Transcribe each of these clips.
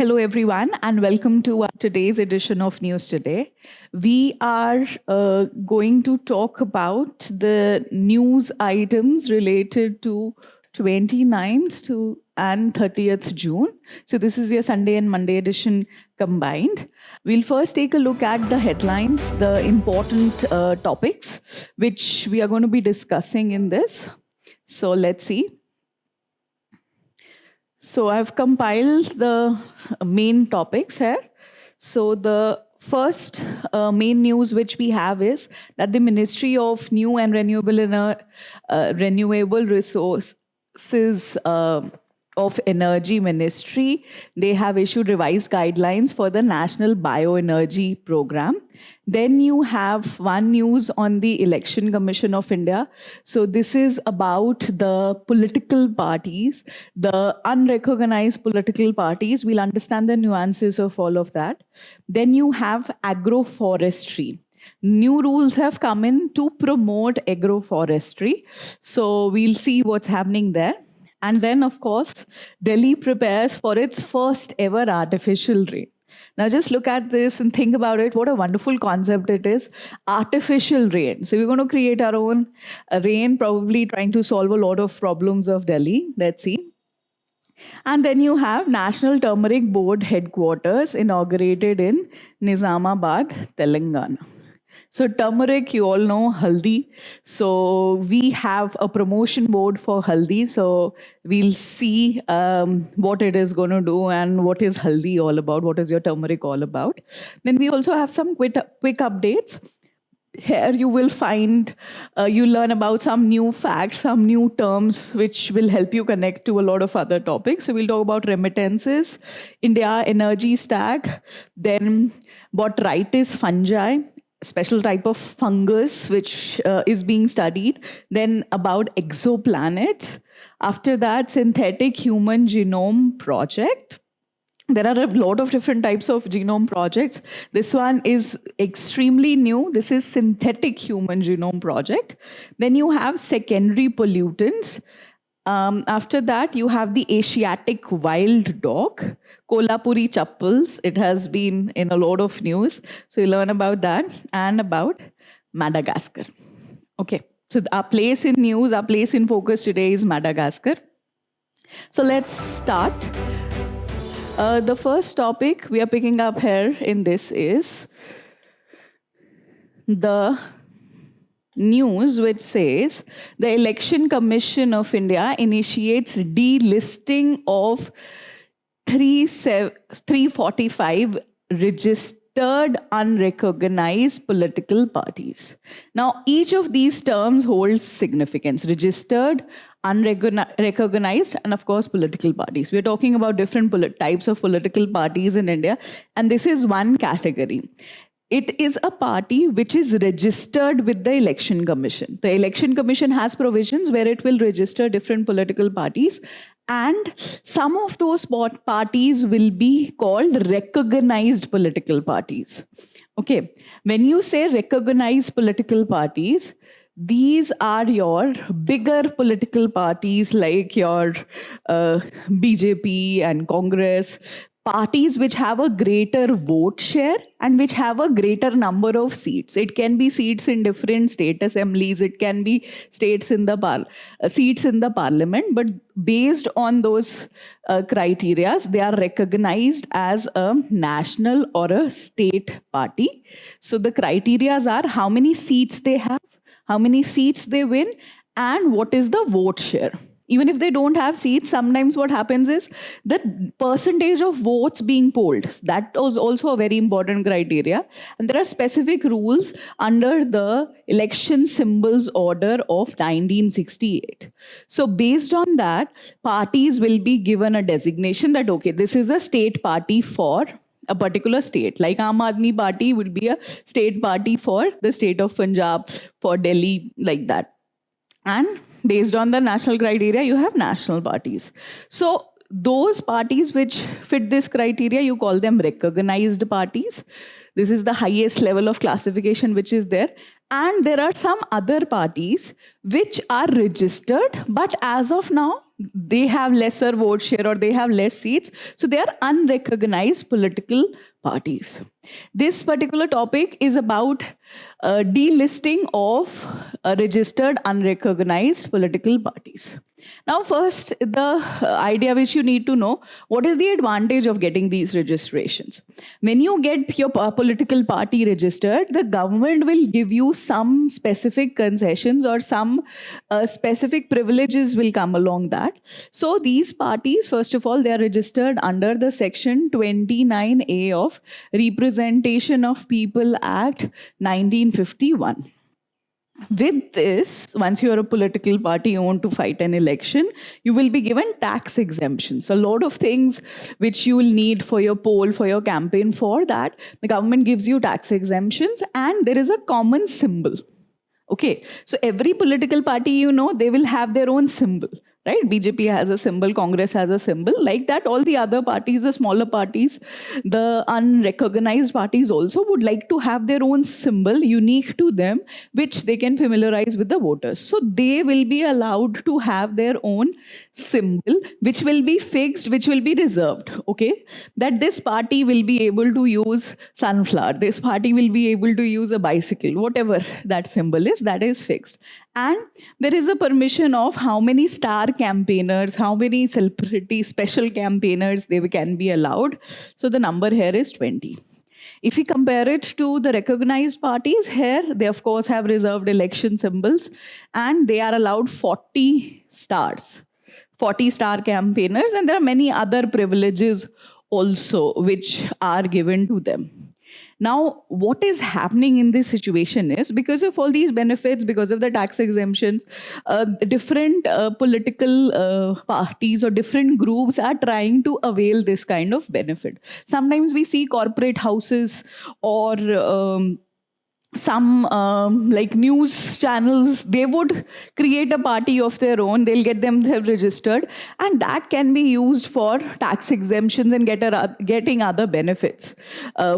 Hello, everyone, and welcome to today's edition of News Today. We are going to talk about the news items related to 29th and 30th June. So this is your Sunday and Monday edition combined. We'll first take a look at the headlines, the important topics, which we are going to be discussing in this. So let's see. So I've compiled the main topics here. So the first main news which we have is that the Ministry of New and Renewable Resources of Energy Ministry, they have issued revised guidelines for the National Bioenergy Program. Then you have one news on the Election Commission of India. So this is about the political parties, the unrecognized political parties. We'll understand the nuances of all of that. Then you have agroforestry. New rules have come in to promote agroforestry. So we'll see what's happening there. And then, of course, Delhi prepares for its first ever artificial rain. Now, just look at this and think about it. What a wonderful concept it is. Artificial rain. So we're going to create our own rain, probably trying to solve a lot of problems of Delhi. Let's see. And then you have National Turmeric Board headquarters inaugurated in Nizamabad, Telangana. So turmeric, you all know haldi. So we have a promotion board for haldi. So we'll see what it is going to do and what is haldi all about. What is your turmeric all about? Then we also have some quick updates. Here you will find, you learn about some new facts, some new terms, which will help you connect to a lot of other topics. So we'll talk about remittances, India energy stack, then botrytis fungi, special type of fungus which is being studied, then about exoplanets. After that, synthetic human genome project. There are a lot of different types of genome projects. This one is extremely new. This is synthetic human genome project. Then you have secondary pollutants. After that, you have the Asiatic wild dog, Kolhapuri chappals. It has been in a lot of news. So you learn about that and about Madagascar. Okay, so our place in news, our place in focus today is Madagascar. So let's start. The first topic we are picking up here in this is the news which says the Election Commission of India initiates delisting of 345 registered unrecognized political parties. Now, each of these terms holds significance. Registered, unrecognized, and of course, political parties. We're talking about different types of political parties in India, and this is one category. It is a party which is registered with the Election Commission. The Election Commission has provisions where it will register different political parties, and some of those parties will be called recognized political parties. Okay, when you say recognized political parties, these are your bigger political parties like your BJP and Congress, parties which have a greater vote share and which have a greater number of seats. It can be seats in different state assemblies, it can be seats in the parliament, but based on those criteria, they are recognized as a national or a state party. So the criteria are how many seats they have, how many seats they win, and what is the vote share. Even if they don't have seats, sometimes what happens is the percentage of votes being polled. That was also a very important criteria. And there are specific rules under the Election Symbols Order of 1968. So based on that, parties will be given a designation that, okay, this is a state party for a particular state. Like Aam Aadmi Party would be a state party for the state of Punjab, for Delhi, like that. And based on the national criteria, you have national parties. So those parties which fit this criteria, you call them recognized parties. This is the highest level of classification which is there. And there are some other parties which are registered, but as of now, they have lesser vote share or they have less seats. So they are unrecognized political parties. This particular topic is about delisting of registered unrecognized political parties. Now, first, the idea which you need to know, what is the advantage of getting these registrations? When you get your political party registered, the government will give you some specific concessions or some specific privileges will come along that. So these parties, first of all, they are registered under the section 29A of Representation of People Act 1951. With this, once you are a political party, you want to fight an election, you will be given tax exemptions. A lot of things which you will need for your poll, for your campaign, for that, the government gives you tax exemptions, and there is a common symbol. Okay, so every political party, you know, they will have their own symbol, right? BJP has a symbol, Congress has a symbol. Like that, all the other parties, the smaller parties, the unrecognized parties also would like to have their own symbol unique to them, which they can familiarize with the voters. So they will be allowed to have their own symbol, which will be fixed, which will be reserved, okay? That this party will be able to use sunflower, this party will be able to use a bicycle, whatever that symbol is, that is fixed. And there is a permission of how many star campaigners, how many celebrity special campaigners they can be allowed. So the number here is 20. If we compare it to the recognized parties, here they of course have reserved election symbols and they are allowed 40 stars, 40 star campaigners, and there are many other privileges also which are given to them. Now, what is happening in this situation is, because of all these benefits, because of the tax exemptions, different political parties or different groups are trying to avail this kind of benefit. Sometimes we see corporate houses or some like news channels, they would create a party of their own, they'll get them registered, and that can be used for tax exemptions and getting other benefits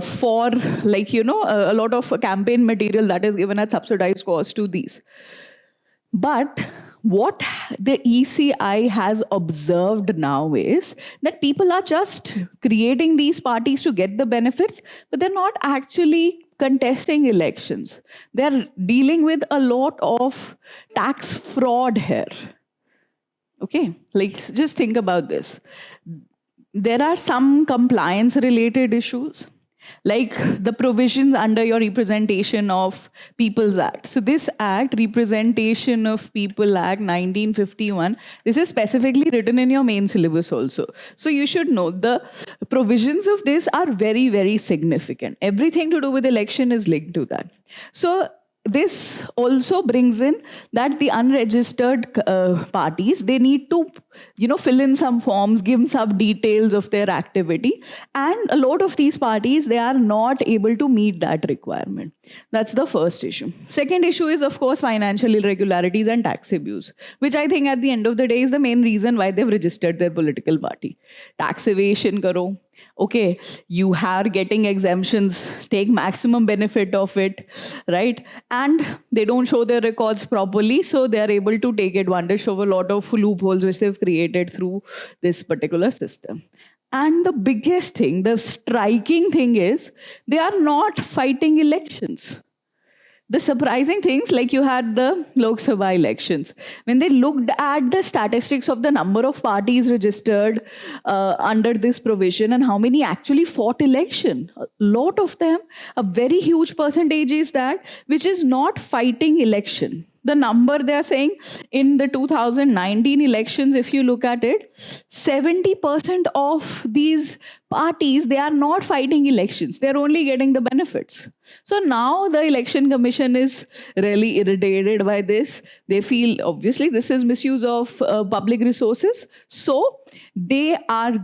for, like, you know, a lot of campaign material that is given at subsidized cost to these. But what the ECI has observed now is that people are just creating these parties to get the benefits, but they're not actually contesting elections. They're dealing with a lot of tax fraud here. Okay, like just think about this. There are some compliance related issues, like the provisions under your Representation of People's Act. So this act, Representation of People Act 1951, this is specifically written in your main syllabus also. So you should know the provisions of this are very, very significant. Everything to do with election is linked to that. So this also brings in that the unregistered parties, they need to, you know, fill in some forms, give some details of their activity. And a lot of these parties, they are not able to meet that requirement. That's the first issue. Second issue is, of course, financial irregularities and tax abuse, which I think at the end of the day is the main reason why they've registered their political party. Tax evasion karo. Okay, you are getting exemptions, take maximum benefit of it, right? And they don't show their records properly, so they are able to take advantage of a lot of loopholes which they've created through this particular system. And the biggest thing, the striking thing is, they are not fighting elections. The surprising things, like you had the Lok Sabha elections, when they looked at the statistics of the number of parties registered under this provision and how many actually fought election, a lot of them, a very huge percentage is that which is not fighting election. The number they are saying in the 2019 elections, if you look at it, 70% of these parties, they are not fighting elections. They're only getting the benefits. So now the Election Commission is really irritated by this. They feel, obviously, this is misuse of public resources. So they are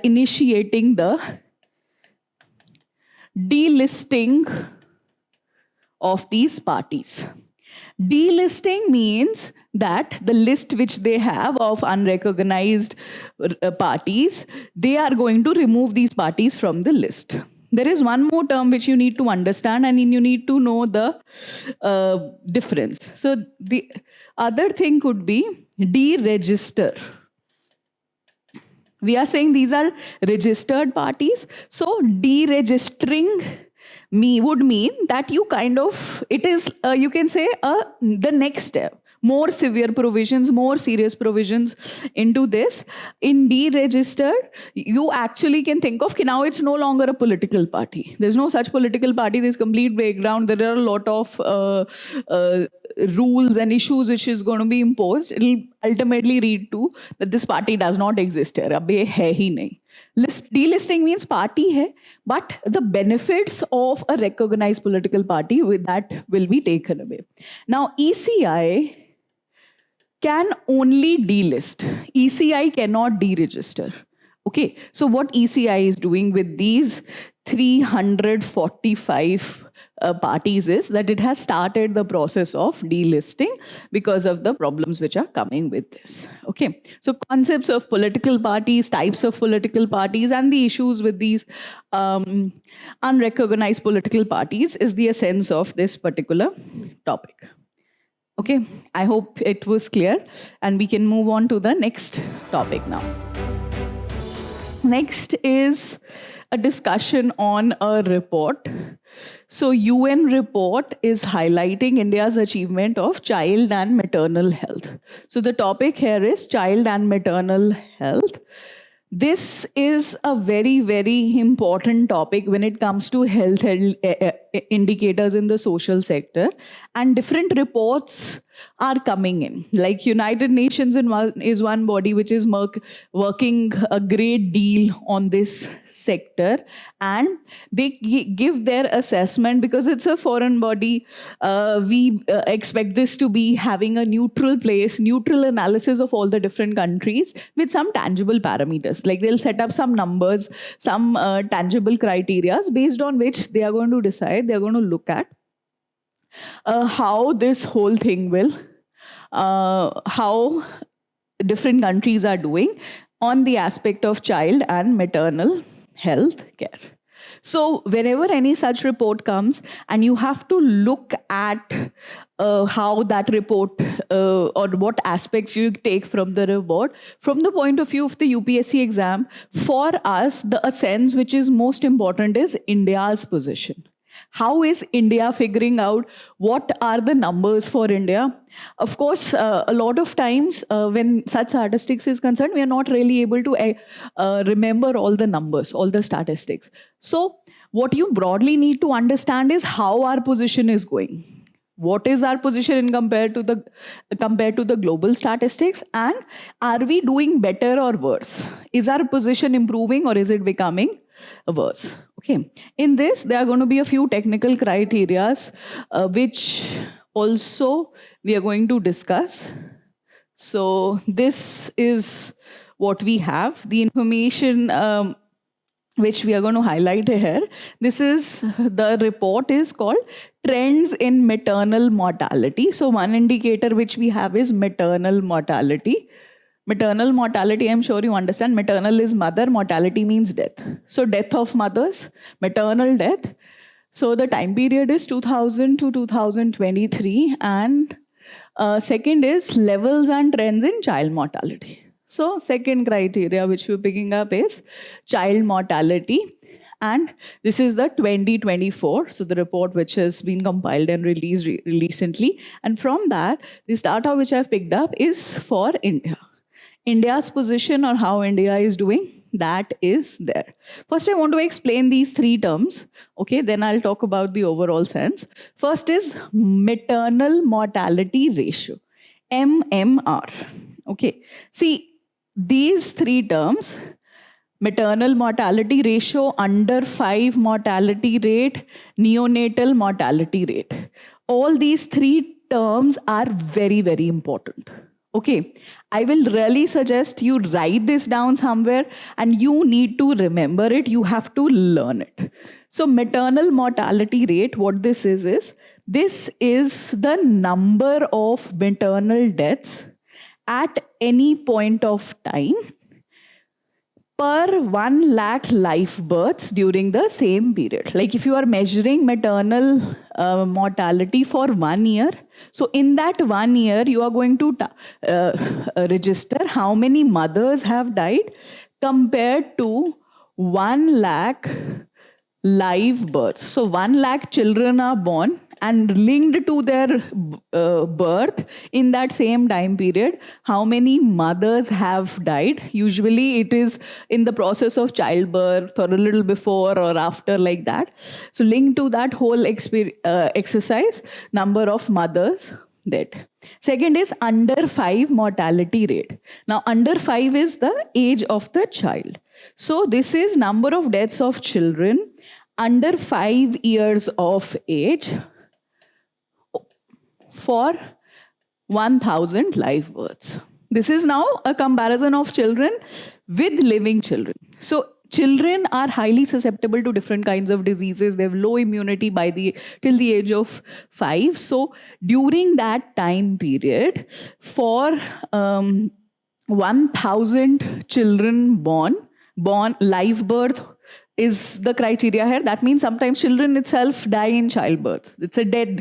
initiating the delisting of these parties. Delisting means that the list which they have of unrecognized parties, they are going to remove these parties from the list. There is one more term which you need to understand, and you need to know the difference. So the other thing could be deregister. We are saying these are registered parties. So deregistering would mean that you kind of, it is, you can say, the next step. More severe provisions, more serious provisions into this. In deregistered, you actually can think of now it's no longer a political party. There's no such political party. There's complete background. There are a lot of rules and issues which is going to be imposed. It'll ultimately lead to that this party does not exist here. अब ये है ही नहीं. Delisting means party hai, but the benefits of a recognized political party with that will be taken away. Now, ECI can only delist. ECI cannot deregister. Okay, so what ECI is doing with these 345 parties is that it has started the process of delisting because of the problems which are coming with this. Okay, so concepts of political parties, types of political parties, and the issues with these unrecognized political parties is the essence of this particular topic. Okay, I hope it was clear, and we can move on to the next topic now. Next is a discussion on a report. So UN report is highlighting India's achievement of child and maternal health. So the topic here is child and maternal health. This is a very, very important topic when it comes to health indicators in the social sector, and different reports are coming in. Like United Nations is one body which is working a great deal on this sector, and they give their assessment because it's a foreign body. We expect this to be having a neutral place, neutral analysis of all the different countries with some tangible parameters. Like they'll set up some numbers, some tangible criteria based on which they are going to decide, they're going to look at how this whole thing will, how different countries are doing on the aspect of child and maternal health care. So whenever any such report comes, and you have to look at how that report or what aspects you take from the report, from the point of view of the UPSC exam, for us, the sense which is most important is India's position. How is India figuring out what are the numbers for India? Of course, a lot of times when such statistics is concerned, we are not really able to remember all the numbers, all the statistics. So what you broadly need to understand is how our position is going. What is our position in compared to the global statistics, and are we doing better or worse? Is our position improving or is it becoming worse? Okay. In this, there are going to be a few technical criteria which also we are going to discuss. So this is what we have. The information which we are going to highlight here. This is, the report is called Trends in Maternal Mortality. So one indicator which we have is maternal mortality. Maternal mortality, I'm sure you understand. Maternal is mother, mortality means death. So death of mothers, maternal death. So the time period is 2000 to 2023. And second is levels and trends in child mortality. So second criteria which we're picking up is child mortality. And this is the 2024, so the report which has been compiled and released recently. And from that, this data which I've picked up is for India. India's position or how India is doing, that is there. First, I want to explain these three terms. Okay, then I'll talk about the overall sense. First is maternal mortality ratio, MMR. Okay, see, these three terms, maternal mortality ratio, under 5 mortality rate, neonatal mortality rate. All these three terms are very, very important. Okay, I will really suggest you write this down somewhere, and you need to remember it. You have to learn it. So maternal mortality rate, what this is this is the number of maternal deaths at any point of time per 1 lakh live births during the same period. Like if you are measuring maternal mortality for 1 year, so in that 1 year, you are going to register how many mothers have died compared to 1 lakh live births. So 1 lakh children are born, and linked to their birth in that same time period, how many mothers have died. Usually it is in the process of childbirth or a little before or after, like that. So linked to that whole exercise, number of mothers dead. Second is under 5 mortality rate. Now under 5 is the age of the child. So this is number of deaths of children under 5 years of age for 1,000 live births. This is now a comparison of children with living children. So children are highly susceptible to different kinds of diseases. They have low immunity till the age of 5. So during that time period, for 1,000 children born live birth is the criteria here. That means sometimes children itself die in childbirth. It's a death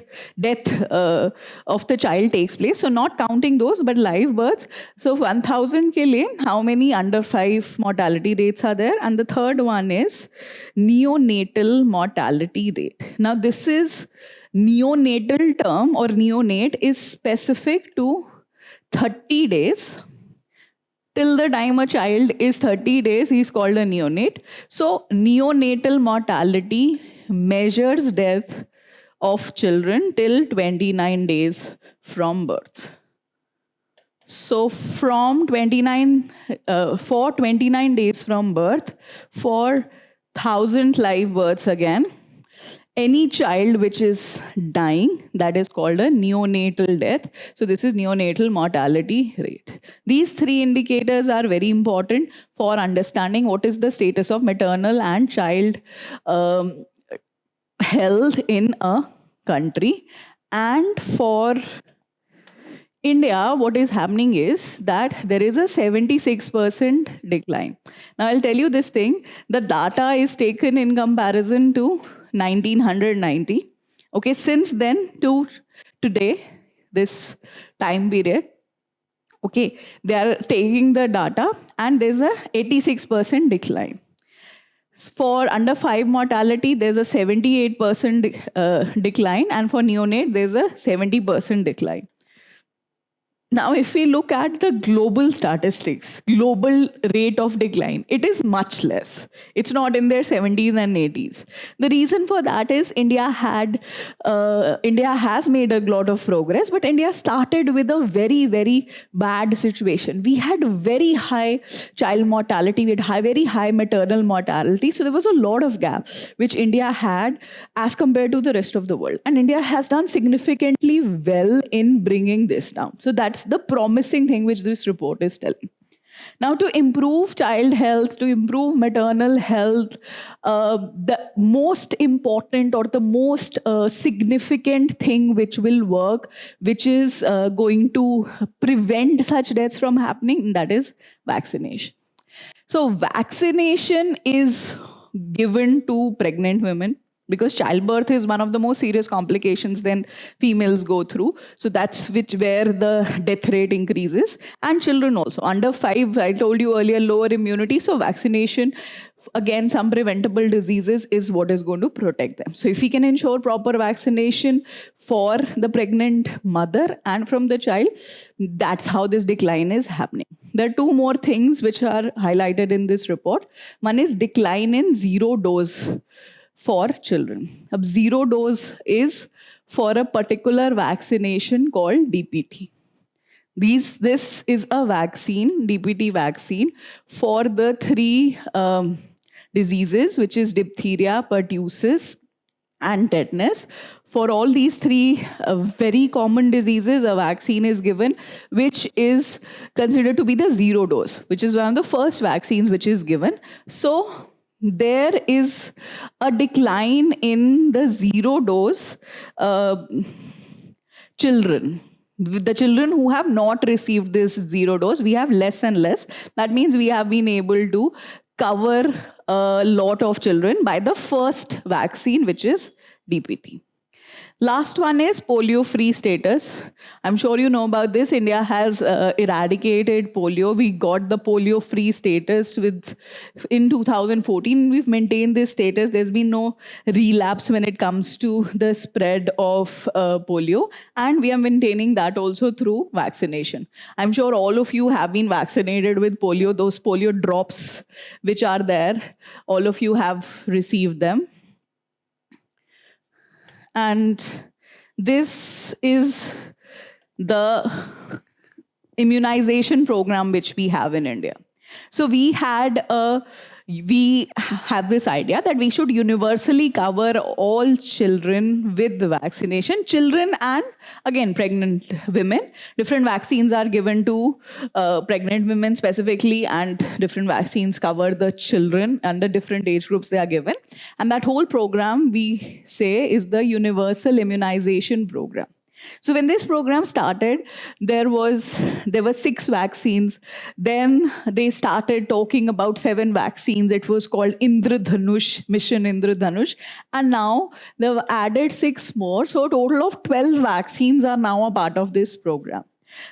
of the child takes place. So not counting those, but live births. So 1,000 ke liye, how many under 5 mortality rates are there? And the third one is neonatal mortality rate. Now this is neonatal term, or neonate is specific to 30 days. Till the time a child is 30 days, he is called a neonate. So neonatal mortality measures death of children till 29 days from birth. So from 29 days from birth, for 1,000 live births again, any child which is dying, that is called a neonatal death. So this is neonatal mortality rate. These 3 indicators are very important for understanding what is the status of maternal and child health in a country. And for India, what is happening is that there is a 76% decline. Now I'll tell you this thing, the data is taken in comparison to 1990. Okay, since then to today, this time period, okay, they are taking the data and there's a 86% decline. For under 5 mortality, there's a 78% decline, and for neonate, there's a 70% decline. Now, if we look at the global statistics, global rate of decline, it is much less. It's not in their 70s and 80s. The reason for that is India has made a lot of progress, but India started with a very, very bad situation. We had very high child mortality, we had very high maternal mortality. So there was a lot of gap which India had as compared to the rest of the world. And India has done significantly well in bringing this down. So that's the promising thing which this report is telling. Now, to improve child health, to improve maternal health, the most important or the most significant thing which will work, which is going to prevent such deaths from happening, that is vaccination. So waccination is given to pregnant women, because childbirth is one of the most serious complications then females go through. So that's where the death rate increases. And children also. Under 5, I told you earlier, lower immunity. So vaccination against some preventable diseases is what is going to protect them. So if we can ensure proper vaccination for the pregnant mother and from the child, that's how this decline is happening. There are 2 more things which are highlighted in this report. One is decline in 0 dose for children. A 0 dose is for a particular vaccination called DPT. This is a vaccine, DPT vaccine, for the 3 diseases, which is diphtheria, pertussis, and tetanus. For all these 3 very common diseases, a vaccine is given, which is considered to be the 0 dose, which is one of the first vaccines which is given. So there is a decline in the 0 dose children. The children who have not received this 0 dose, we have less and less. That means we have been able to cover a lot of children by the first vaccine, which is DPT. Last one is polio-free status. I'm sure you know about this. India has eradicated polio. We got the polio-free status in 2014. We've maintained this status. There's been no relapse when it comes to the spread of polio. And we are maintaining that also through vaccination. I'm sure all of you have been vaccinated with polio. Those polio drops which are there, all of you have received them. And this is the immunization program which we have in India. So we have this idea that we should universally cover all children with the vaccination. Children and, again, pregnant women. Different vaccines are given to pregnant women specifically, and different vaccines cover the children under different age groups they are given. And that whole program, we say, is the universal immunization program. So when this program started, there were 6 vaccines. Then they started talking about 7 vaccines. It was called Indradhanush, Mission Indradhanush. And now they've added 6 more. So a total of 12 vaccines are now a part of this program.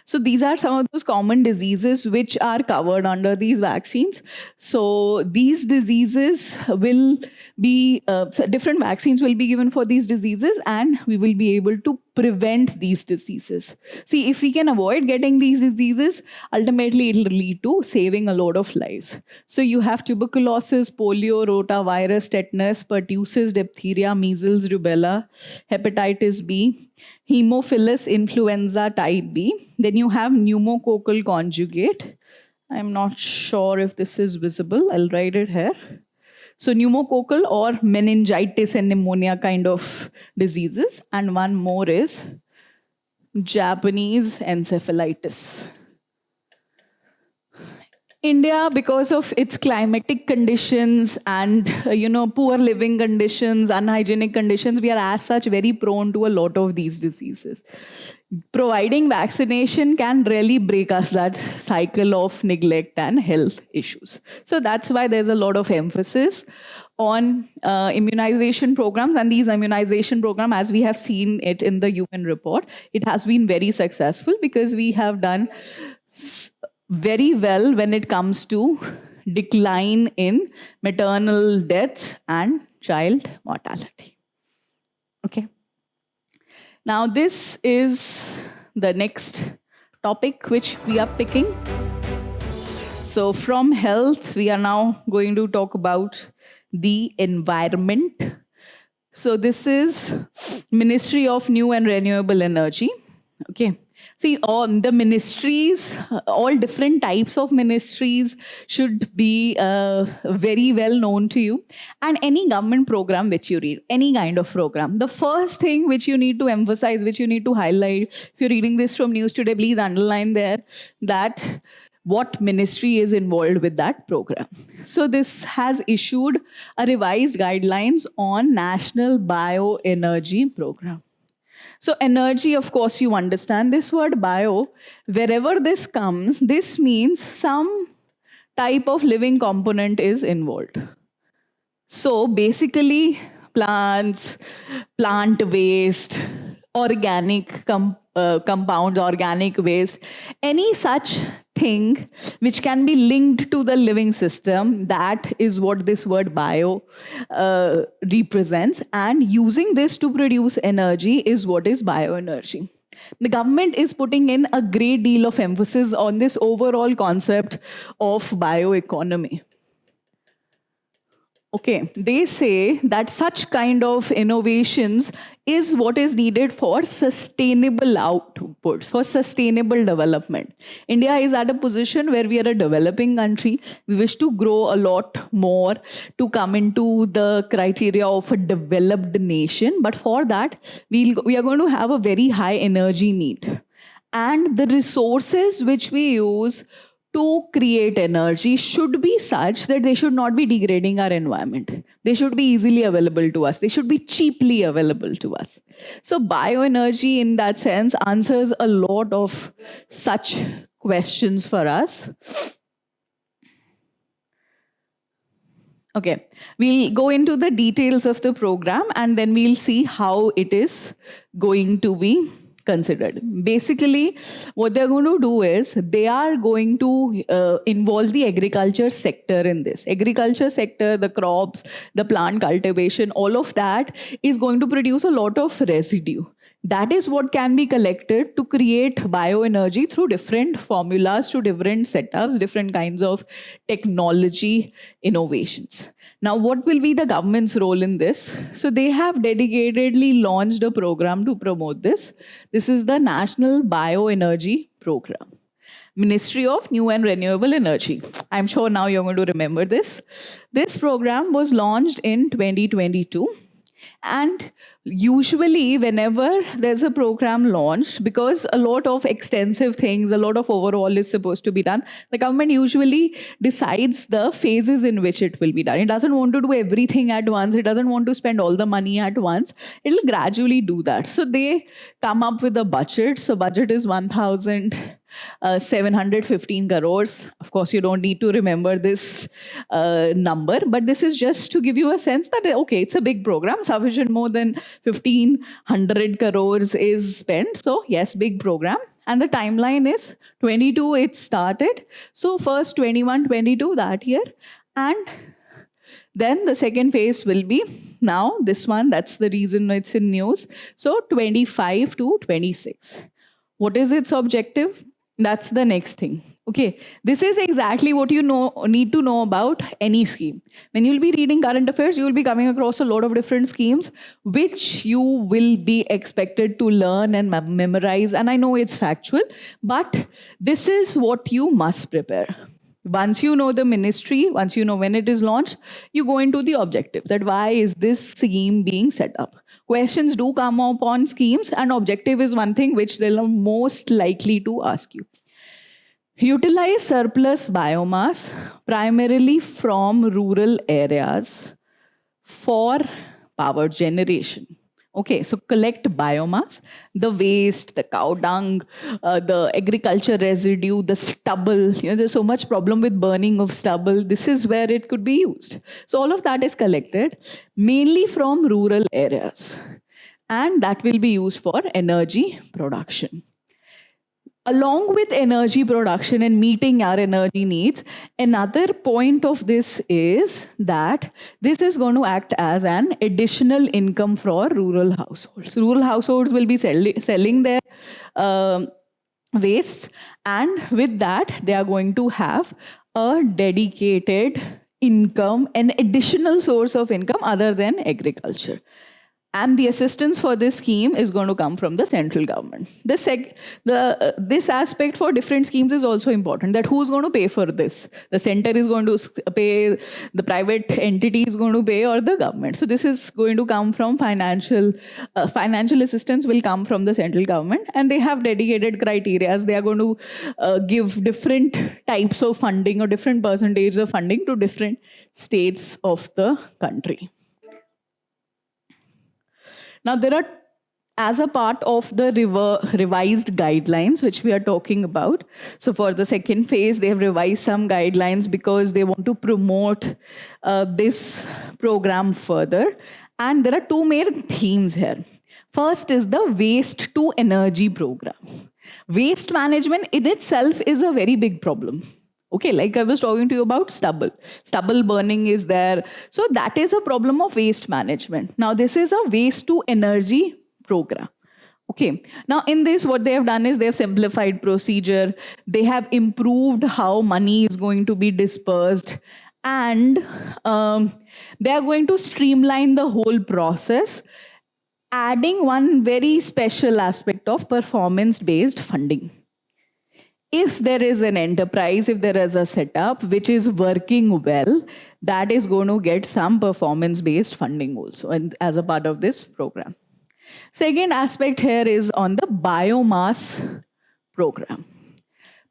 So these are some of those common diseases which are covered under these vaccines. So these diseases will be, different vaccines will be given for these diseases, and we will be able to prevent these diseases. See, if we can avoid getting these diseases, ultimately it will lead to saving a lot of lives. So you have tuberculosis, polio, rotavirus, tetanus, pertussis, diphtheria, measles, rubella, hepatitis B, Haemophilus influenza type B. Then you have pneumococcal conjugate. I'm not sure if this is visible. I'll write it here. So pneumococcal or meningitis and pneumonia kind of diseases. And one more is Japanese encephalitis. India, because of its climatic conditions and poor living conditions, unhygienic conditions, we are as such very prone to a lot of these diseases. Providing vaccination can really break us that cycle of neglect and health issues. So that's why there's a lot of emphasis on immunization programs, and these immunization programs, as we have seen it in the UN report, it has been very successful because we have done very well when it comes to decline in maternal deaths and child mortality. Okay. Now this is the next topic which we are picking. So from health, we are now going to talk about the environment. So this is Ministry of New and Renewable Energy. Okay. See, all the ministries, all different types of ministries should be very well known to you. And any government program which you read, any kind of program, the first thing which you need to emphasize, which you need to highlight, if you're reading this from News Today, please underline there that what ministry is involved with that program. So this has issued a revised guidelines on National Bioenergy Program. So energy, of course, you understand this word bio. Wherever this comes, this means some type of living component is involved. So basically, plants, plant waste, organic compounds, organic waste, any such thing which can be linked to the living system, that is what this word bio represents. And using this to produce energy is what is bioenergy. The government is putting in a great deal of emphasis on this overall concept of bioeconomy. Okay, they say that such kind of innovations is what is needed for sustainable outputs, for sustainable development. India is at a position where we are a developing country. We wish to grow a lot more to come into the criteria of a developed nation. But for that, we are going to have a very high energy need. And the resources which we use to create energy should be such that they should not be degrading our environment. They should be easily available to us. They should be cheaply available to us. So bioenergy in that sense answers a lot of such questions for us. Okay, we'll go into the details of the program and then we'll see how it is going to be considered. Basically, what they're going to do is they are going to involve the agriculture sector in this. Agriculture sector, the crops, the plant cultivation, all of that is going to produce a lot of residue. That is what can be collected to create bioenergy through different formulas, to different setups, different kinds of technology innovations. Now, what will be the government's role in this? So they have dedicatedly launched a program to promote this. This is the National Bioenergy Program. Ministry of New and Renewable Energy. I'm sure now you're going to remember this. This program was launched in 2022. And usually, whenever there's a program launched, because a lot of extensive things, a lot of overall is supposed to be done, the government usually decides the phases in which it will be done. It doesn't want to do everything at once. It doesn't want to spend all the money at once. It'll gradually do that. So they come up with a budget. So budget is 1,715 crores. Of course, you don't need to remember this number, but this is just to give you a sense that, okay, it's a big program. Sufficient more than 1,500 crores is spent. So yes, big program. And the timeline is 22, it started. So first 21, 22 that year. And then the second phase will be now this one. That's the reason it's in news. So 25 to 26. What is its objective? That's the next thing. Okay, this is exactly what you need to know about any scheme. When you'll be reading current affairs, you will be coming across a lot of different schemes which you will be expected to learn and memorize. And I know it's factual, but this is what you must prepare. Once you know the ministry, once you know when it is launched, you go into the objective, that why is this scheme being set up. Questions do come up on schemes, and objective is one thing which they'll most likely to ask you. Utilize surplus biomass primarily from rural areas for power generation. Okay, so collect biomass, the waste, the cow dung, the agriculture residue, the stubble. There's so much problem with burning of stubble. This is where it could be used. So all of that is collected mainly from rural areas, and that will be used for energy production. Along with energy production and meeting our energy needs, another point of this is that this is going to act as an additional income for rural households. Rural households will be selling their waste, and with that, they are going to have a dedicated income, an additional source of income other than agriculture. And the assistance for this scheme is going to come from the central government. This aspect for different schemes is also important, that who's going to pay for this? The center is going to pay, the private entity is going to pay, or the government. So this is going to come from financial assistance will come from the central government, and they have dedicated criteria. They are going to give different types of funding or different percentages of funding to different states of the country. Now, there are, as a part of the revised guidelines, which we are talking about. So for the second phase, they have revised some guidelines because they want to promote this program further. And there are two main themes here. First is the waste to energy program. Waste management in itself is a very big problem. Okay, like I was talking to you about stubble. Stubble burning is there. So that is a problem of waste management. Now, this is a waste to energy program. Okay, now in this, what they have done is they have simplified procedure. They have improved how money is going to be dispersed. And they are going to streamline the whole process, adding one very special aspect of performance-based funding. If there is an enterprise, if there is a setup which is working well, that is going to get some performance-based funding also, and as a part of this program. Second aspect here is on the biomass program.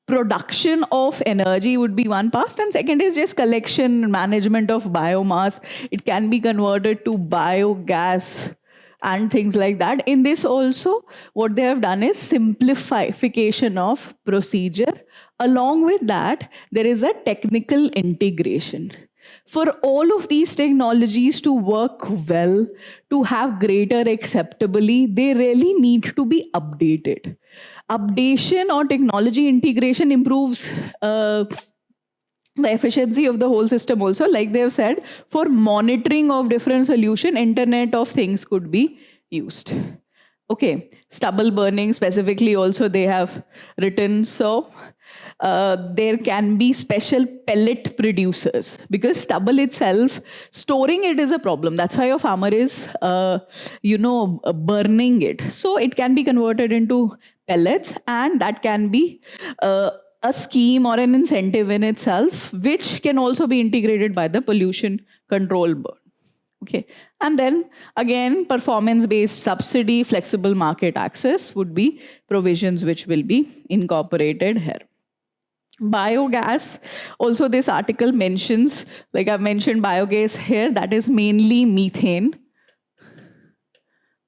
Production of energy would be one part, and second is just collection, management of biomass. It can be converted to biogas and things like that. In this also, what they have done is simplification of procedure. Along with that, there is a technical integration. For all of these technologies to work well, to have greater acceptability, they really need to be updated. Updation or technology integration improves the efficiency of the whole system also. Like they have said, for monitoring of different solution, Internet of Things could be used. Okay, stubble burning specifically also they have written. So there can be special pellet producers, because stubble itself, storing it is a problem. That's why a farmer is, burning it. So it can be converted into pellets, and that can be a scheme or an incentive in itself, which can also be integrated by the pollution control board. Okay, and then again, performance-based subsidy, flexible market access would be provisions which will be incorporated here. Biogas, also this article mentions, like I've mentioned biogas here, that is mainly methane.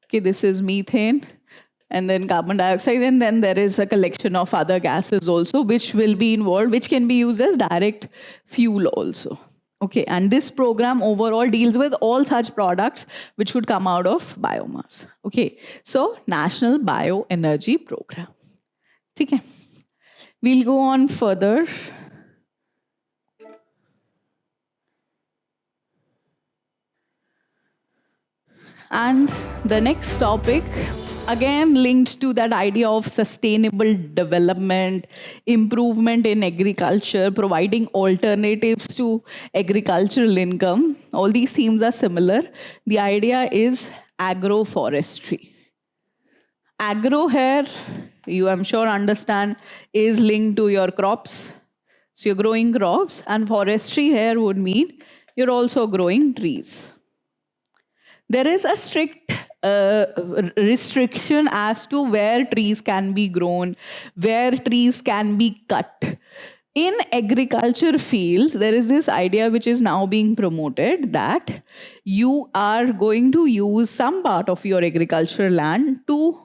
Okay, this is methane, and then carbon dioxide, and then there is a collection of other gases also which will be involved, which can be used as direct fuel also. Okay, and this program overall deals with all such products which would come out of biomass. Okay, so National Bioenergy Program. Okay, we'll go on further. And the next topic, again linked to that idea of sustainable development, improvement in agriculture, providing alternatives to agricultural income. All these themes are similar. The idea is agroforestry. Agro here, you I'm sure understand, is linked to your crops. So you're growing crops, and forestry here would mean you're also growing trees. There is a strict restriction as to where trees can be grown, where trees can be cut. In agriculture fields, there is this idea which is now being promoted that you are going to use some part of your agricultural land to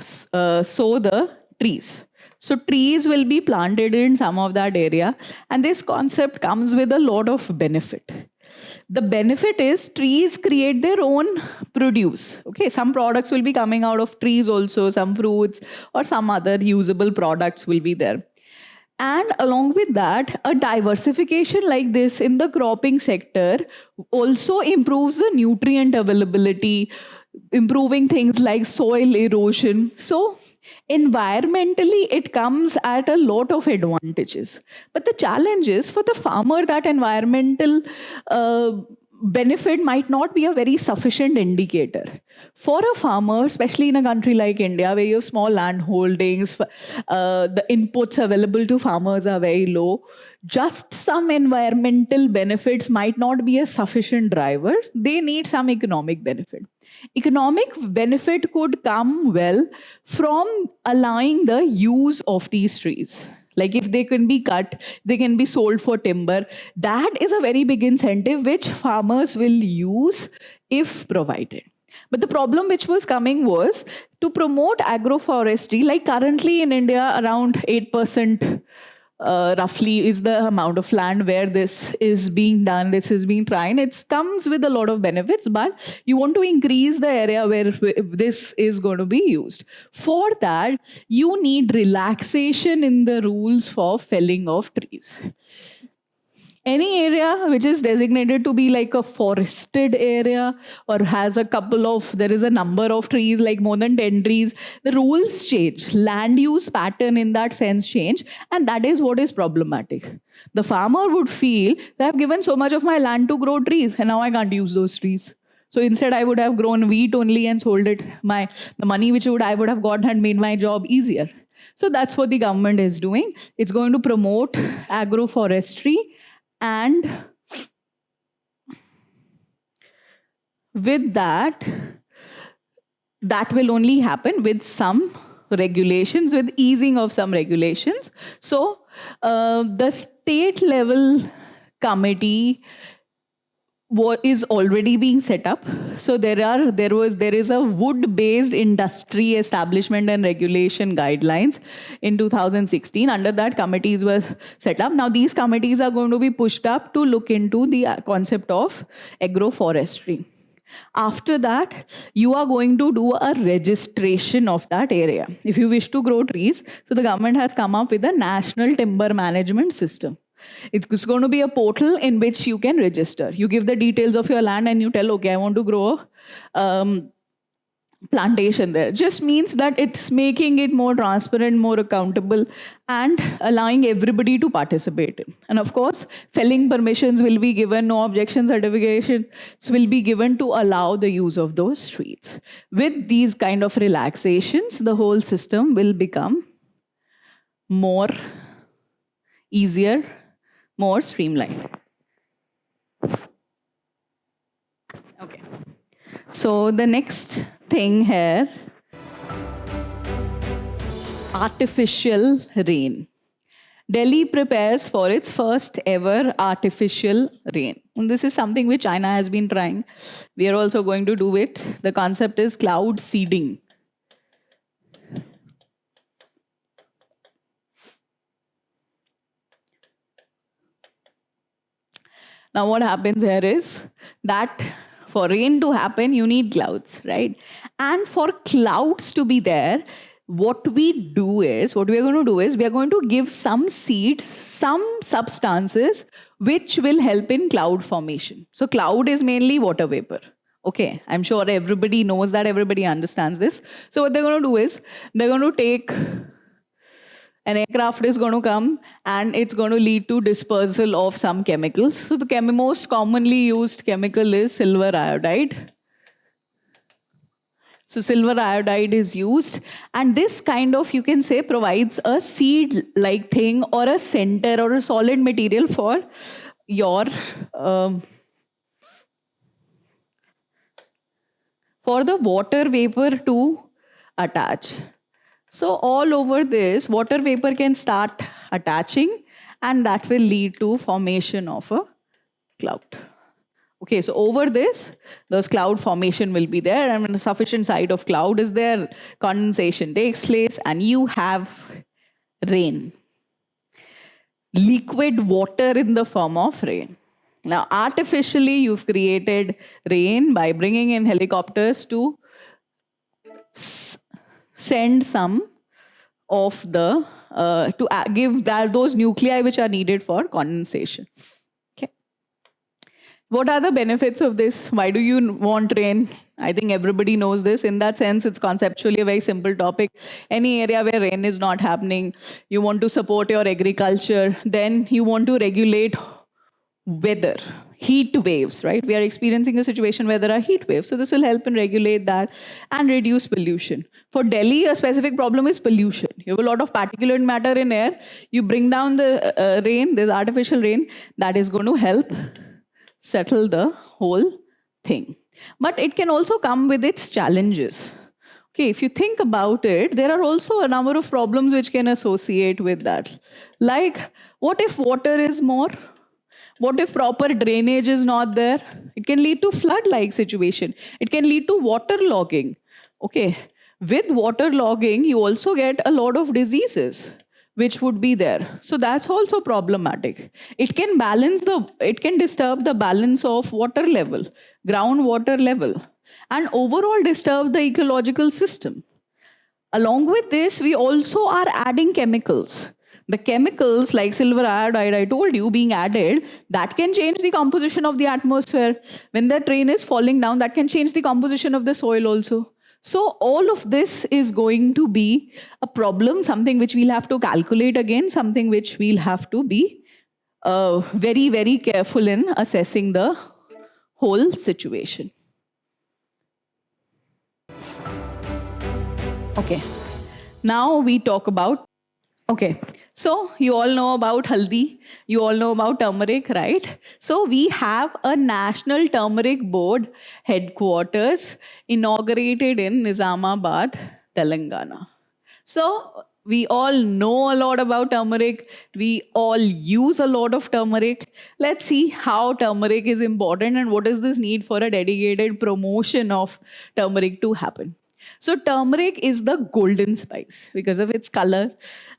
sow the trees. So trees will be planted in some of that area, and this concept comes with a lot of benefit. The benefit is trees create their own produce. Okay, some products will be coming out of trees also, some fruits or some other usable products will be there. And along with that, a diversification like this in the cropping sector also improves the nutrient availability, improving things like soil erosion. So environmentally, it comes at a lot of advantages. But the challenge is, for the farmer, that environmental benefit might not be a very sufficient indicator. For a farmer, especially in a country like India, where you have small land holdings, the inputs available to farmers are very low, just some environmental benefits might not be a sufficient driver. They need some economic benefit. Economic benefit could come well from allowing the use of these trees. Like if they can be cut, they can be sold for timber. That is a very big incentive which farmers will use if provided. But the problem which was coming was to promote agroforestry, like currently in India, around 8% roughly is the amount of land where this is being done, this is being tried. It comes with a lot of benefits, but you want to increase the area where this is going to be used. For that, you need relaxation in the rules for felling of trees. Any area which is designated to be like a forested area or has a couple of, there is a number of trees, like more than 10 trees, the rules change. Land use pattern in that sense change, and that is what is problematic. The farmer would feel that I've given so much of my land to grow trees and now I can't use those trees. So instead I would have grown wheat only and sold it. The money which I would have got had made my job easier. So that's what the government is doing. It's going to promote agroforestry. And with that, that will only happen with some regulations, with easing of some regulations. So the state level committee is already being set up. So there is a wood-based industry establishment and regulation guidelines in 2016. Under that, committees were set up. Now these committees are going to be pushed up to look into the concept of agroforestry. After that, you are going to do a registration of that area. If you wish to grow trees, so the government has come up with a national timber management system. It's going to be a portal in which you can register. You give the details of your land and you tell, okay, I want to grow a plantation there. Just means that it's making it more transparent, more accountable, and allowing everybody to participate in. And of course, felling permissions will be given, no objection certifications will be given to allow the use of those trees. With these kind of relaxations, the whole system will become more easier, more streamlined. Okay. So the next thing here, artificial rain. Delhi prepares for its first ever artificial rain. And this is something which China has been trying. We are also going to do it. The concept is cloud seeding. Now what happens here is that for rain to happen, you need clouds, right? And for clouds to be there, what we are going to do is, we are going to give some seeds, some substances, which will help in cloud formation. So cloud is mainly water vapor. Okay, I'm sure everybody knows that, everybody understands this. So what they're going to do is, they're going to take an aircraft is going to come and it's going to lead to dispersal of some chemicals. So the most commonly used chemical is silver iodide. So silver iodide is used, and this kind of, you can say, provides a seed-like thing or a center or a solid material for your for the water vapor to attach. So all over this, water vapor can start attaching, and that will lead to formation of a cloud. Okay, so over this, those cloud formation will be there, and when a sufficient side of cloud is there, condensation takes place, and you have rain. Liquid water in the form of rain. Now, artificially, you've created rain by bringing in helicopters to send some of the, to give those nuclei which are needed for condensation. Okay. What are the benefits of this? Why do you want rain? I think everybody knows this. In that sense, it's conceptually a very simple topic. Any area where rain is not happening, you want to support your agriculture, then you want to regulate weather, heat waves, right? We are experiencing a situation where there are heat waves. So this will help in regulate that and reduce pollution. For Delhi, a specific problem is pollution. You have a lot of particulate matter in air. You bring down the rain, there's artificial rain, that is going to help settle the whole thing. But it can also come with its challenges. Okay, if you think about it, there are also a number of problems which can associate with that. Like, what if water is more? What if proper drainage is not there? It can lead to flood-like situation. It can lead to water logging. Okay, with water logging, you also get a lot of diseases which would be there. So that's also problematic. It can disturb the balance of water level, groundwater level, and overall disturb the ecological system. Along with this, we also are adding chemicals. The chemicals like silver iodide, I told you, being added, that can change the composition of the atmosphere. When the rain is falling down, that can change the composition of the soil also. So all of this is going to be a problem, something which we'll have to calculate again, something which we'll have to be very, very careful in assessing the whole situation. Okay, now we talk about, okay, so you all know about haldi, you all know about turmeric, right? So we have a National Turmeric Board headquarters inaugurated in Nizamabad, Telangana. So we all know a lot about turmeric. We all use a lot of turmeric. Let's see how turmeric is important and what is this need for a dedicated promotion of turmeric to happen. So turmeric is the golden spice because of its color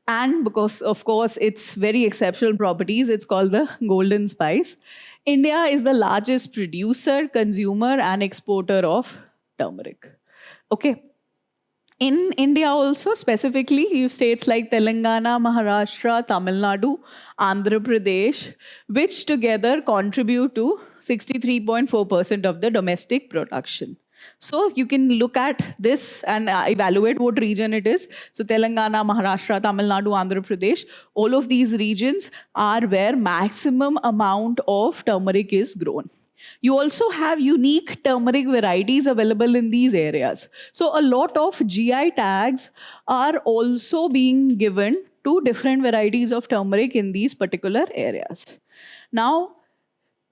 and because, of course, its very exceptional properties. It's called the golden spice. India is the largest producer, consumer, and exporter of turmeric. Okay. In India also, specifically, you states like Telangana, Maharashtra, Tamil Nadu, Andhra Pradesh, which together contribute to 63.4% of the domestic production. So you can look at this and evaluate what region it is. So Telangana, Maharashtra, Tamil Nadu, Andhra Pradesh, all of these regions are where maximum amount of turmeric is grown. You also have unique turmeric varieties available in these areas. So a lot of GI tags are also being given to different varieties of turmeric in these particular areas. Now,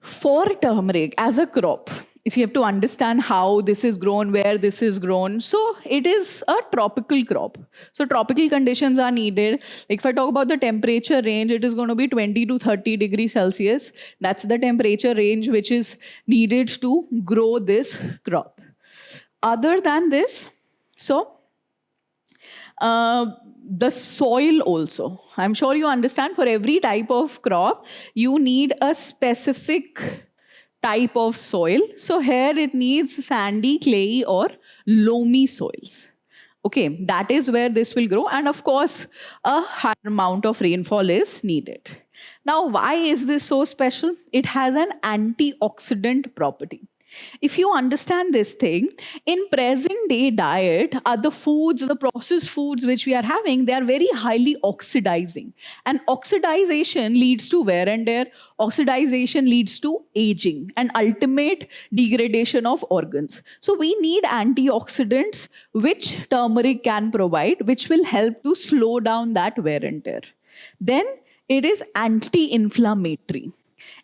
for turmeric as a crop, if you have to understand how this is grown, where this is grown, so it is a tropical crop. So tropical conditions are needed. Like if I talk about the temperature range, it is going to be 20 to 30 degrees Celsius. That's the temperature range which is needed to grow this crop. Other than this, so the soil also. I'm sure you understand for every type of crop, you need a specific type of soil. So here it needs sandy, clayey, or loamy soils. Okay, that is where this will grow. And of course, a higher amount of rainfall is needed. Now, why is this so special? It has an antioxidant property. If you understand this thing, in present day diet, the foods, the processed foods which we are having, they are very highly oxidizing. And oxidization leads to wear and tear, oxidization leads to aging and ultimate degradation of organs. So we need antioxidants which turmeric can provide, which will help to slow down that wear and tear. Then it is anti-inflammatory.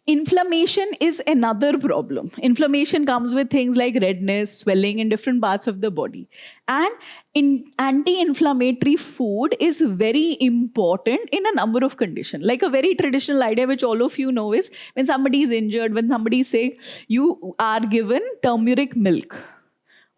Inflammation is another problem. Inflammation comes with things like redness, swelling in different parts of the body. And anti-inflammatory food is very important in a number of conditions. Like a very traditional idea which all of you know is when somebody is injured, when somebody is sick, you are given turmeric milk.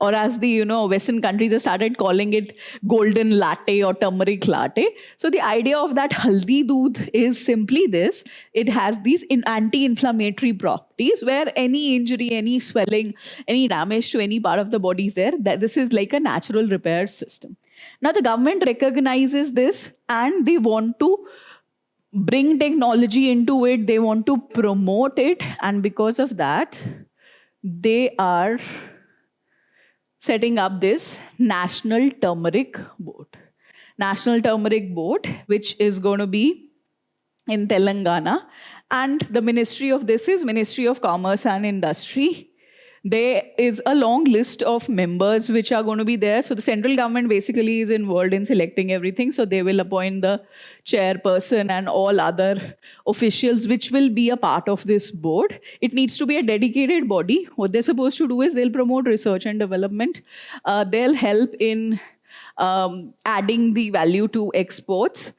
Or as the Western countries have started calling it golden latte or turmeric latte. So the idea of that haldi doodh is simply this. It has these anti-inflammatory properties where any injury, any swelling, any damage to any part of the body is there. That this is like a natural repair system. Now the government recognizes this and they want to bring technology into it. They want to promote it. And because of that, they are setting up this National Turmeric Board. National Turmeric Board, which is going to be in Telangana. And the ministry of this is Ministry of Commerce and Industry. There is a long list of members which are going to be there. So the central government basically is involved in selecting everything. So they will appoint the chairperson and all other officials which will be a part of this board. It needs to be a dedicated body. What they're supposed to do is they'll promote research and development. They'll help in adding the value to exports.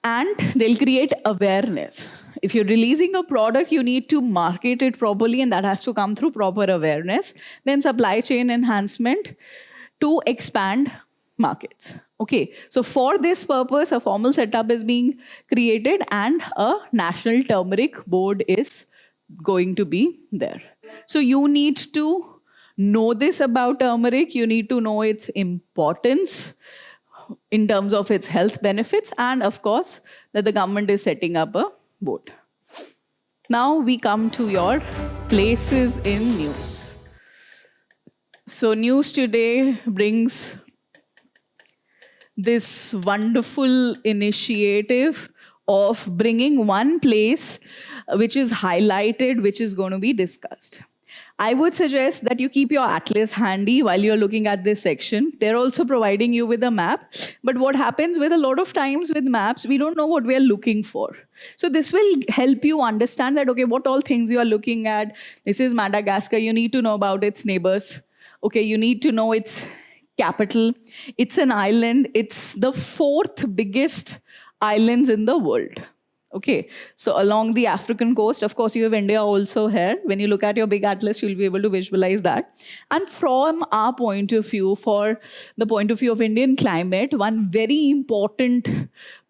And they'll create awareness. If you're releasing a product, you need to market it properly, and that has to come through proper awareness. Then supply chain enhancement to expand markets. Okay, so for this purpose, a formal setup is being created and a National Turmeric Board is going to be there. So you need to know this about turmeric. You need to know its importance in terms of its health benefits, and of course, that the government is setting up a board. Now we come to your places in news. So news today brings this wonderful initiative of bringing one place which is highlighted, which is going to be discussed. I would suggest that you keep your atlas handy while you're looking at this section. They're also providing you with a map. But what happens with a lot of times with maps, we don't know what we're looking for. So this will help you understand that, okay, what all things you are looking at. This is Madagascar. You need to know about its neighbors. Okay, you need to know its capital. It's an island. It's the fourth biggest islands in the world. Okay, so along the African coast, of course, you have India also here. When you look at your big atlas, you'll be able to visualize that. And from our point of view, for the point of view of Indian climate, one very important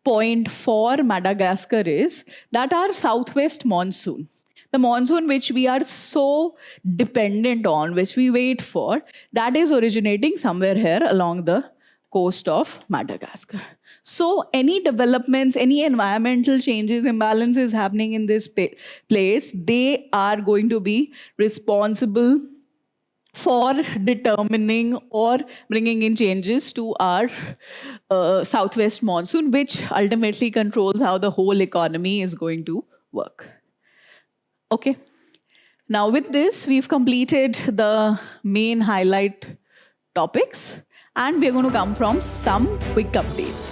point for Madagascar is that our southwest monsoon, the monsoon which we are so dependent on, which we wait for, that is originating somewhere here along the coast of Madagascar. So any developments, any environmental changes, imbalances happening in this place, they are going to be responsible for determining or bringing in changes to our southwest monsoon, which ultimately controls how the whole economy is going to work. Okay. Now with this, we've completed the main highlight topics, and we're going to come from some quick updates.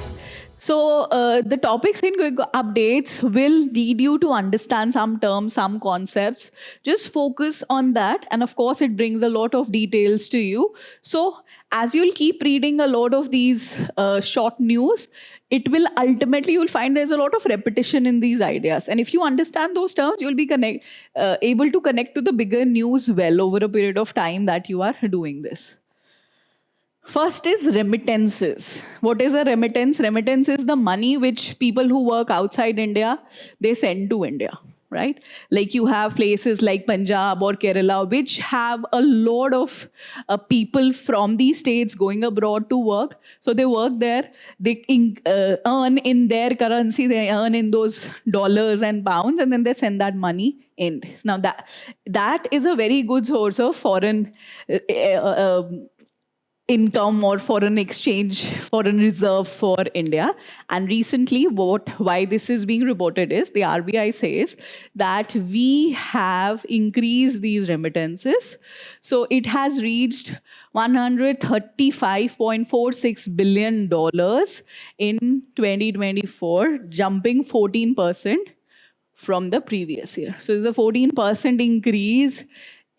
So the topics in quick updates will lead you to understand some terms, some concepts. Just focus on that. And of course, it brings a lot of details to you. So as you'll keep reading a lot of these short news, it will ultimately, you'll find there's a lot of repetition in these ideas. And if you understand those terms, you'll be able to connect to the bigger news well over a period of time that you are doing this. First is remittances. What is a remittance? Remittance is the money which people who work outside India, they send to India, right? Like you have places like Punjab or Kerala, which have a lot of people from these states going abroad to work. So they work there, they earn in their currency, they earn in those dollars and pounds, and then they send that money in. Now that is a very good source of foreign income or foreign exchange, foreign reserve for India. And recently, why this is being reported is the RBI says that we have increased these remittances. So it has reached $135.46 billion in 2024, jumping 14% from the previous year. So there's a 14% increase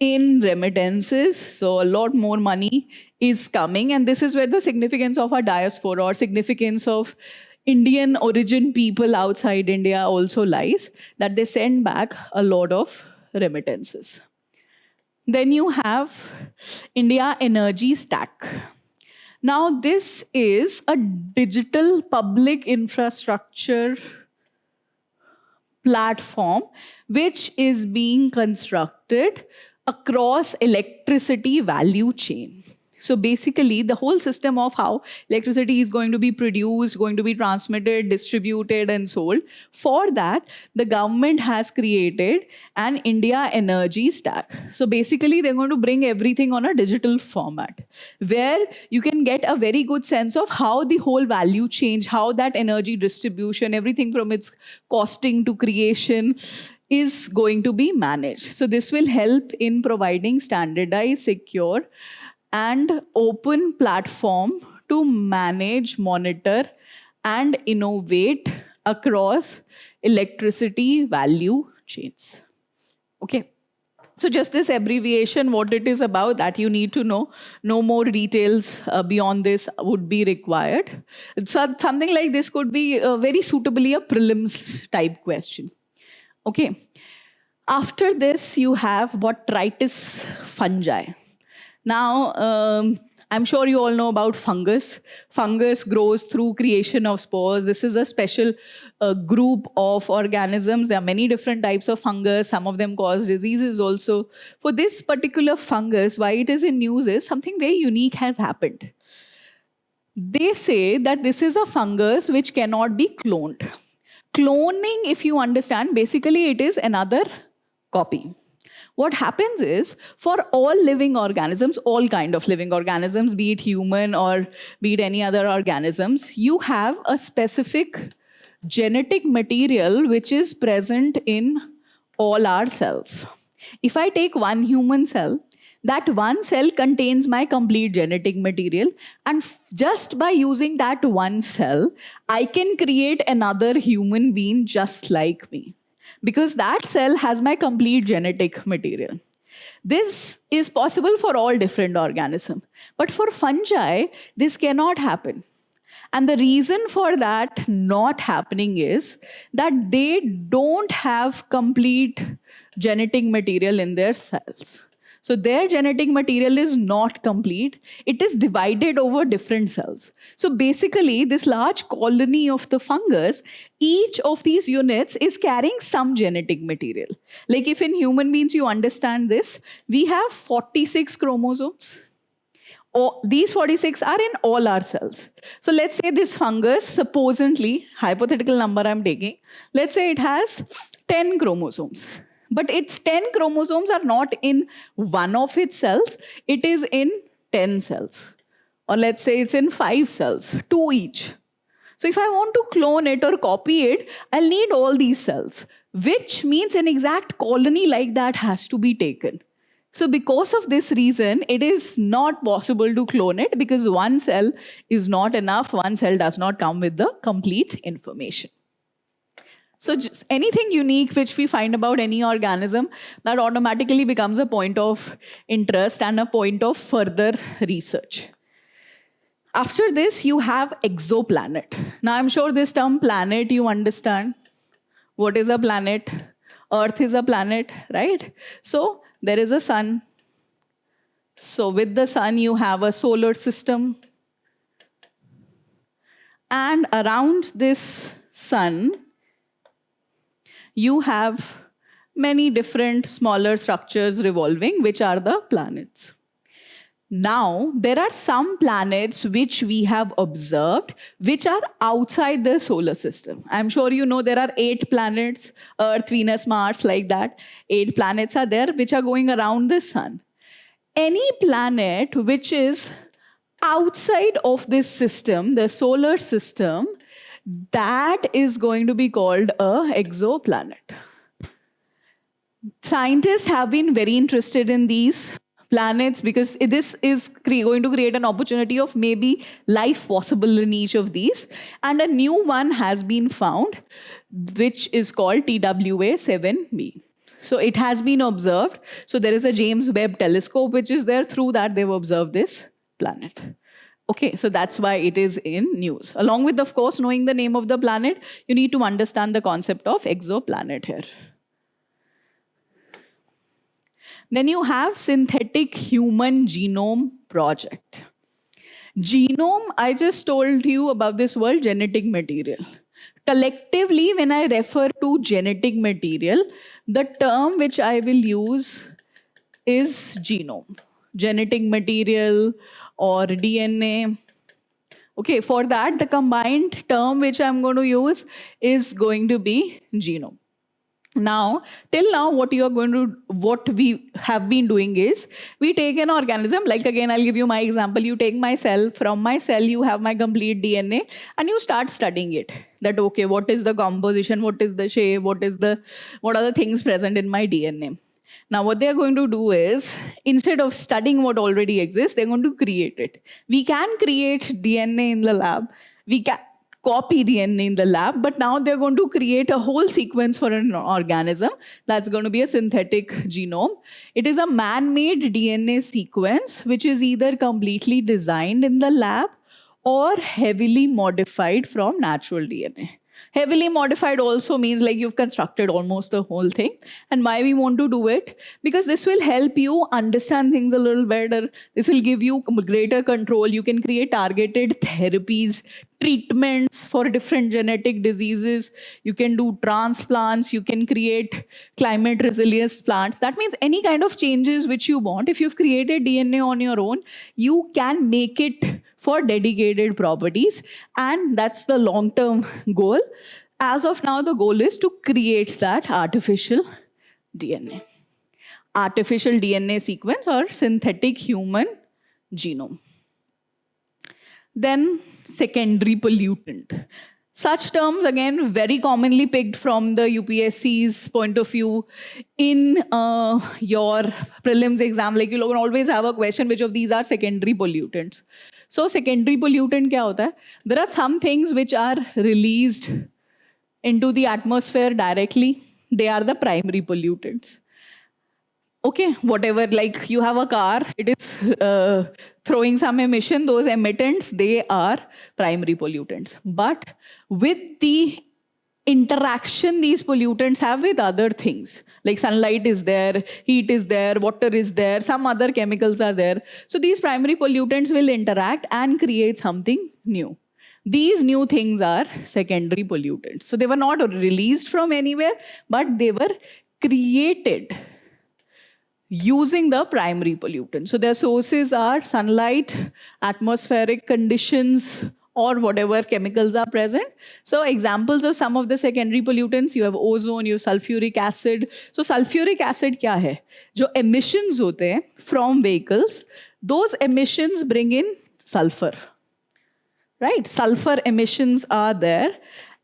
in remittances. So a lot more money is coming. And this is where the significance of our diaspora or significance of Indian origin people outside India also lies, that they send back a lot of remittances. Then you have India Energy Stack. Now this is a digital public infrastructure platform which is being constructed across electricity value chain. So basically, the whole system of how electricity is going to be produced, going to be transmitted, distributed, and sold, for that, the government has created an India Energy Stack. So basically, they're going to bring everything on a digital format, where you can get a very good sense of how the whole value chain, how that energy distribution, everything from its costing to creation, is going to be managed. So this will help in providing standardized, secure, and open platform to manage, monitor, and innovate across electricity value chains. Okay. So just this abbreviation, what it is about, that you need to know. No more details beyond this would be required. So something like this could be very suitably a prelims type question. Okay. After this, you what botrytis fungi. Now, I'm sure you all know about fungus. Fungus grows through creation of spores. This is a special group of organisms. There are many different types of fungus. Some of them cause diseases also. For this particular fungus, why it is in news is something very unique has happened. They say that this is a fungus which cannot be cloned. Cloning, if you understand, basically it is another copy. What happens is, for all living organisms, all kind of living organisms, be it human or be it any other organisms, you have a specific genetic material which is present in all our cells. If I take one human cell, that one cell contains my complete genetic material, and just by using that one cell, I can create another human being just like me, because that cell has my complete genetic material. This is possible for all different organisms. But for fungi, this cannot happen. And the reason for that not happening is that they don't have complete genetic material in their cells. So their genetic material is not complete. It is divided over different cells. So basically, this large colony of the fungus, each of these units is carrying some genetic material. Like if in human beings you understand this, we have 46 chromosomes. These 46 are in all our cells. So let's say this fungus, supposedly, hypothetical number I'm taking, let's say it has 10 chromosomes. But its 10 chromosomes are not in one of its cells, it is in 10 cells. Or let's say it's in 5 cells, 2 each. So if I want to clone it or copy it, I'll need all these cells, which means an exact colony like that has to be taken. So because of this reason, it is not possible to clone it because one cell is not enough. One cell does not come with the complete information. So just anything unique which we find about any organism, that automatically becomes a point of interest and a point of further research. After this, you have exoplanet. Now, I'm sure this term planet, you understand. What is a planet? Earth is a planet, right? So there is a sun. So with the sun, you have a solar system. And around this sun, you have many different smaller structures revolving, which are the planets. Now, there are some planets which we have observed, which are outside the solar system. I'm sure you know there are 8 planets, Earth, Venus, Mars, like that. 8 planets are there, which are going around the sun. Any planet which is outside of this system, the solar system, that is going to be called an exoplanet. Scientists have been very interested in these planets because this is going to create an opportunity of maybe life possible in each of these. And a new one has been found, which is called TWA7b. So it has been observed. So there is a James Webb telescope which is there. Through that, they've observed this planet. Okay, so that's why it is in news. Along with, of course, knowing the name of the planet, you need to understand the concept of exoplanet here. Then you have synthetic human genome project. Genome, I just told you about this word genetic material. Collectively, when I refer to genetic material, the term which I will use is genome. Genetic material or DNA. Okay, for that, the combined term which I'm going to use is going to be genome. Now, till now, what we have been doing is, we take an organism, like again, I'll give you my example. You take my cell, from my cell, you have my complete DNA, and you start studying it. That, okay, what is the composition, what is the shape, what are the things present in my DNA? Now, what they're going to do is, instead of studying what already exists, they're going to create it. We can create DNA in the lab. We can copy DNA in the lab, but now they're going to create a whole sequence for an organism. That's going to be a synthetic genome. It is a man-made DNA sequence, which is either completely designed in the lab or heavily modified from natural DNA. Heavily modified also means like you've constructed almost the whole thing. And why we want to do it? Because this will help you understand things a little better. This will give you greater control. You can create targeted therapies, treatments for different genetic diseases. You can do transplants. You can create climate resilience plants. That means any kind of changes which you want. If you've created DNA on your own, you can make it for dedicated properties. And that's the long-term goal. As of now, the goal is to create that artificial DNA. Artificial DNA sequence or synthetic human genome. Then secondary pollutant. Such terms, again, very commonly picked from the UPSC's point of view in your prelims exam. Like you'll always have a question, which of these are secondary pollutants? So secondary pollutant kya hota hai? There are some things which are released into the atmosphere directly. They are the primary pollutants. okay, whatever, like you have a car, it is throwing some emission, those emittents, they are primary pollutants. But with the interaction these pollutants have with other things, like sunlight is there, heat is there, water is there, some other chemicals are there. So these primary pollutants will interact and create something new. These new things are secondary pollutants. So they were not released from anywhere, but they were created using the primary pollutant. So their sources are sunlight, atmospheric conditions, or whatever chemicals are present. So examples of some of the secondary pollutants, you have ozone, you have sulfuric acid. So sulfuric acid क्या है? जो emissions होते हैं from vehicles, those emissions bring in sulfur, right? Sulfur emissions are there,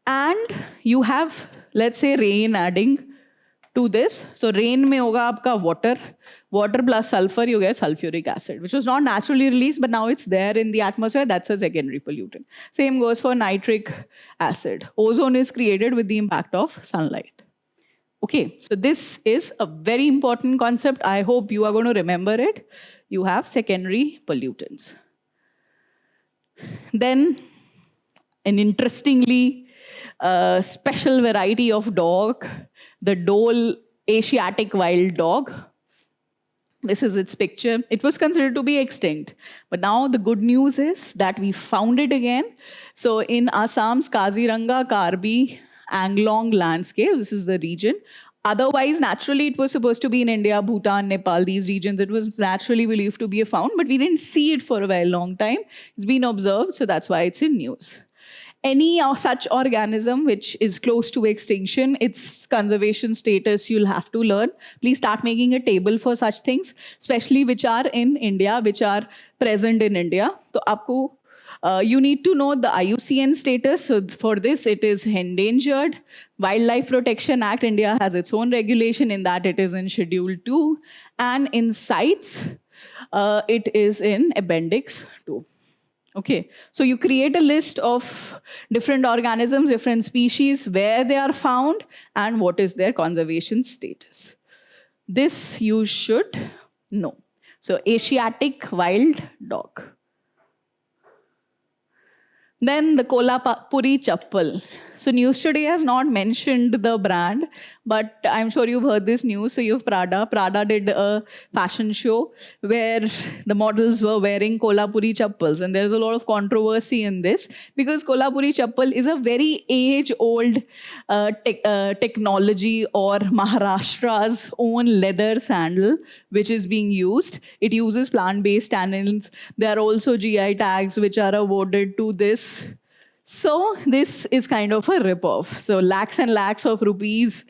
and you have, let's say, rain adding to this. So rain में होगा आपका water plus sulfur, you get sulfuric acid, which was not naturally released, but now it's there in the atmosphere. That's a secondary pollutant. Same goes for nitric acid. Ozone is created with the impact of sunlight. Okay, so this is a very important concept. I hope you are going to remember it. You have secondary pollutants. Then an interestingly special variety of dog, the Dole Asiatic wild dog. This is its picture. It was considered to be extinct, but now the good news is that we found it again. So in Assam's Kaziranga Karbi Anglong landscape, this is the region. Otherwise, naturally, it was supposed to be in India, Bhutan, Nepal, these regions. It was naturally believed to be found, but we didn't see it for a very long time. It's been observed, so that's why it's in news. Any such organism which is close to extinction, its conservation status you'll have to learn. Please start making a table for such things, especially which are in India, which are present in India. So aapko, you need to know the IUCN status. So for this, it is endangered. Wildlife Protection Act, India has its own regulation in that it is in Schedule 2. And in CITES, it is in Appendix 2. Okay, so you create a list of different organisms, different species, where they are found, and what is their conservation status. This you should know. So Asiatic wild dog. Then the Kolhapuri chappal. So News Today has not mentioned the brand, but I'm sure you've heard this news. So you have Prada. Prada did a fashion show where the models were wearing Kolhapuri chappals. And there's a lot of controversy in this because Kolhapuri chappal is a very age-old technology, or Maharashtra's own leather sandal, which is being used. It uses plant-based tannins. There are also GI tags which are awarded to this. So this is kind of a rip-off. So lakhs and lakhs of rupees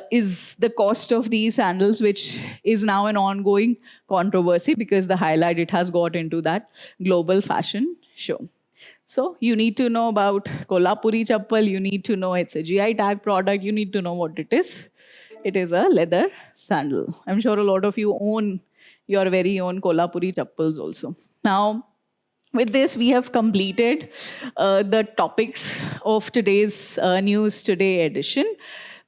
is the cost of these sandals, which is now an ongoing controversy because the highlight it has got into that global fashion show. So you need to know about Kolhapuri chappal. You need to know it's a GI tag product. You need to know what it is. It is a leather sandal. I'm sure a lot of you own your very own Kolhapuri chappals also. Now, with this, we have completed the topics of today's News Today edition.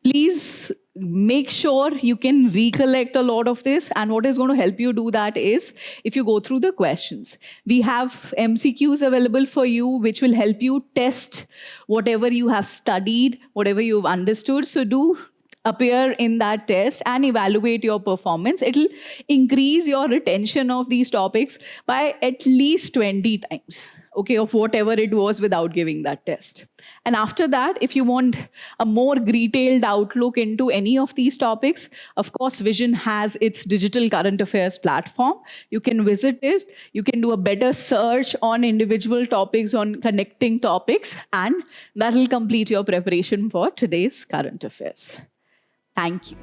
Please make sure you can recollect a lot of this. And what is going to help you do that is if you go through the questions. We have MCQs available for you, which will help you test whatever you have studied, whatever you've understood. So do appear in that test and evaluate your performance. It'll increase your retention of these topics by at least 20 times, okay, of whatever it was without giving that test. And after that, if you want a more detailed outlook into any of these topics, of course, Vision has its digital current affairs platform. You can visit it. You can do a better search on individual topics, on connecting topics, and that will complete your preparation for today's current affairs. Thank you.